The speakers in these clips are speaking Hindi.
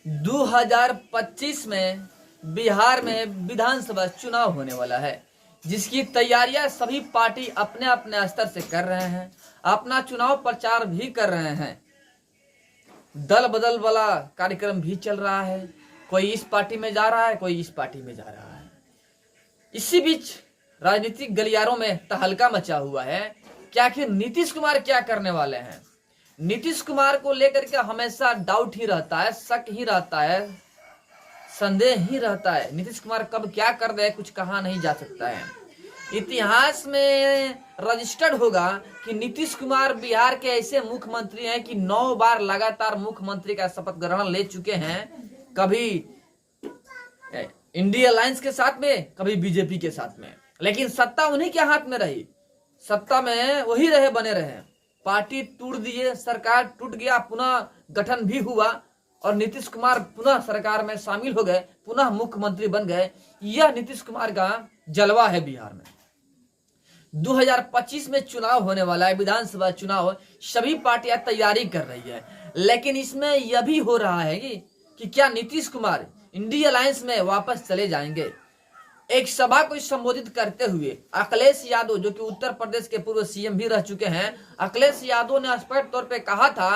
2025 में बिहार में विधानसभा चुनाव होने वाला है, जिसकी तैयारियां सभी पार्टी अपने अपने स्तर से कर रहे हैं। अपना चुनाव प्रचार भी कर रहे हैं। दल बदल वाला कार्यक्रम भी चल रहा है। कोई इस पार्टी में जा रहा है, कोई इस पार्टी में जा रहा है। इसी बीच राजनीतिक गलियारों में तहलका मचा हुआ है कि आखिर नीतीश कुमार क्या करने वाले हैं। नीतीश कुमार को लेकर के हमेशा डाउट ही रहता है, शक ही रहता है, संदेह ही रहता है। नीतीश कुमार कब क्या कर दे कुछ कहा नहीं जा सकता है। इतिहास में रजिस्टर्ड होगा कि नीतीश कुमार बिहार के ऐसे मुख्यमंत्री हैं कि 9 बार लगातार मुख्यमंत्री का शपथ ग्रहण ले चुके हैं। कभी इंडिया अलायंस के साथ में, कभी बीजेपी के साथ में, लेकिन सत्ता उन्हीं के हाथ में रही। सत्ता में वही रहे, बने रहे। पार्टी टूट दिए, सरकार टूट गया, पुनः गठन भी हुआ और नीतीश कुमार पुनः सरकार में शामिल हो गए, पुनः मुख्यमंत्री बन गए। यह नीतीश कुमार का जलवा है बिहार में। 2025 में चुनाव होने वाला है, विधानसभा चुनाव। सभी पार्टियां तैयारी कर रही है, लेकिन इसमें यह भी हो रहा है कि क्या नीतीश कुमार इंडिया अलायंस में वापस चले जाएंगे। एक सभा को संबोधित करते हुए अखिलेश यादव, जो कि उत्तर प्रदेश के पूर्व सीएम भी रह चुके हैं, अखिलेश यादव ने स्पष्ट तौर पे कहा था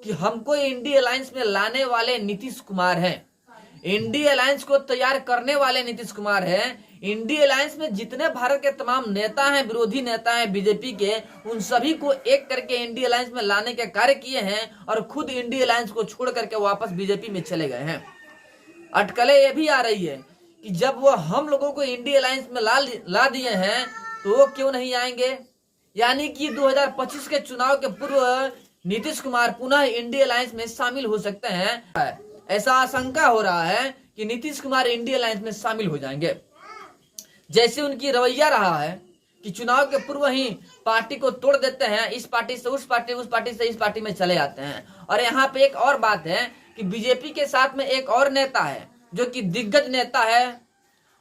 कि हमको इंडिया अलायंस में लाने वाले नीतीश कुमार हैं। इंडिया अलायंस को तैयार करने वाले नीतीश कुमार हैं। इंडिया अलायंस में जितने भारत के तमाम नेता हैं, विरोधी नेता हैं बीजेपी के, उन सभी को एक करके इंडिया अलायंस में लाने के कार्य किए हैं और खुद इंडिया अलायंस को छोड़ करके वापस बीजेपी में चले गए हैं। अटकलें ये भी आ रही है कि जब वो हम लोगों को इंडिया अलायंस में ला दिए हैं तो वो क्यों नहीं आएंगे। यानी कि 2025 के चुनाव के पूर्व नीतीश कुमार पुनः इंडिया अलायंस में शामिल हो सकते हैं। ऐसा आशंका हो रहा है कि नीतीश कुमार इंडिया अलायंस में शामिल हो जाएंगे। जैसे उनकी रवैया रहा है कि चुनाव के पूर्व ही पार्टी को तोड़ देते हैं, इस पार्टी से उस पार्टी, उस पार्टी से इस पार्टी में चले जाते हैं। और यहाँ पे एक और बात है कि बीजेपी के साथ में एक और नेता है जो कि दिग्गज नेता है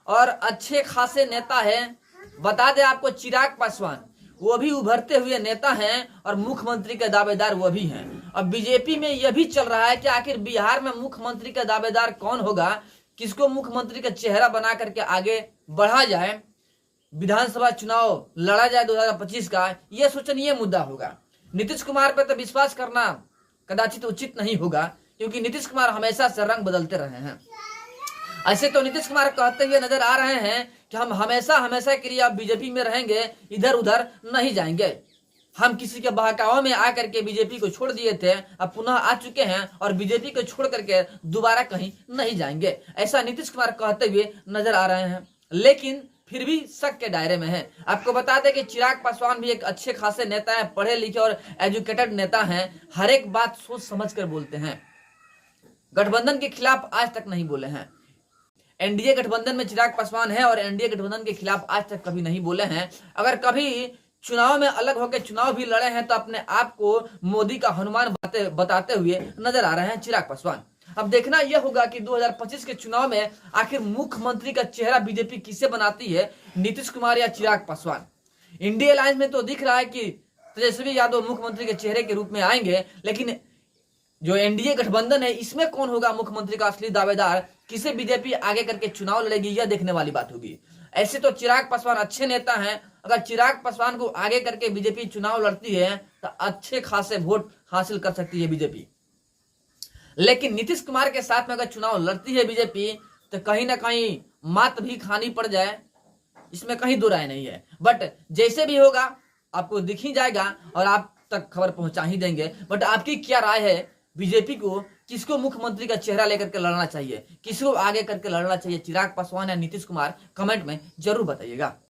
और अच्छे खासे नेता है। बता दे आपको, चिराग पासवान, वो भी उभरते हुए नेता हैं और मुख्यमंत्री के दावेदार वो भी हैं। अब बीजेपी में यह भी चल रहा है कि आखिर बिहार में मुख्यमंत्री का दावेदार कौन होगा, किसको मुख्यमंत्री का चेहरा बना करके आगे बढ़ा जाए, विधानसभा चुनाव लड़ा जाए 2025 का। यह सोचनीय मुद्दा होगा। नीतीश कुमार पर तो विश्वास करना कदाचित उचित नहीं होगा, क्योंकि नीतीश कुमार हमेशा से रंग बदलते रहे हैं। ऐसे तो नीतीश कुमार कहते हुए नजर आ रहे हैं कि हम हमेशा हमेशा के लिए अब बीजेपी में रहेंगे, इधर उधर नहीं जाएंगे। हम किसी के बहकावे में आकर के बीजेपी को छोड़ दिए थे, अब पुनः आ चुके हैं और बीजेपी को छोड़ करके दोबारा कहीं नहीं जाएंगे, ऐसा नीतीश कुमार कहते हुए नजर आ रहे हैं। लेकिन फिर भी शक के दायरे में है। आपको बता दें कि चिराग पासवान भी एक अच्छे खासे नेता है, पढ़े लिखे और एजुकेटेड नेता है। हर एक बात सोच समझ कर बोलते हैं। गठबंधन के खिलाफ आज तक नहीं बोले हैं। एनडीए गठबंधन में चिराग पासवान है और एनडीए गठबंधन के खिलाफ आज तक कभी नहीं बोले हैं। अगर कभी चुनाव में अलग होकर चुनाव भी लड़े हैं तो अपने आप को मोदी का हनुमान बताते हुए नजर आ रहे हैं चिराग पासवान। अब देखना यह होगा कि 2025 के चुनाव में आखिर मुख्यमंत्री का चेहरा बीजेपी किसे बनाती है, नीतीश कुमार या चिराग पासवान। इंडिया अलायंस में तो दिख रहा है कि तेजस्वी यादव मुख्यमंत्री के चेहरे के रूप में आएंगे, लेकिन जो एनडीए गठबंधन है इसमें कौन होगा मुख्यमंत्री का असली दावेदार, किसे बीजेपी आगे करके चुनाव लड़ेगी, यह देखने वाली बात होगी। ऐसे तो चिराग पासवान अच्छे नेता हैं। अगर चिराग पासवान को आगे करके बीजेपी चुनाव लड़ती है तो अच्छे खासे वोट हासिल कर सकती है बीजेपी। लेकिन नीतीश कुमार के साथ में अगर चुनाव लड़ती है बीजेपी तो कहीं ना कहीं मात भी खानी पड़ जाए, इसमें कहीं दो राय नहीं है। बट जैसे भी होगा आपको दिख ही जाएगा और आप तक खबर पहुंचा ही देंगे। बट आपकी क्या राय है, बीजेपी को किसको मुख्यमंत्री का चेहरा लेकर के लड़ना चाहिए, किसको आगे करके लड़ना चाहिए, चिराग पासवान या नीतीश कुमार, कमेंट में जरूर बताइएगा।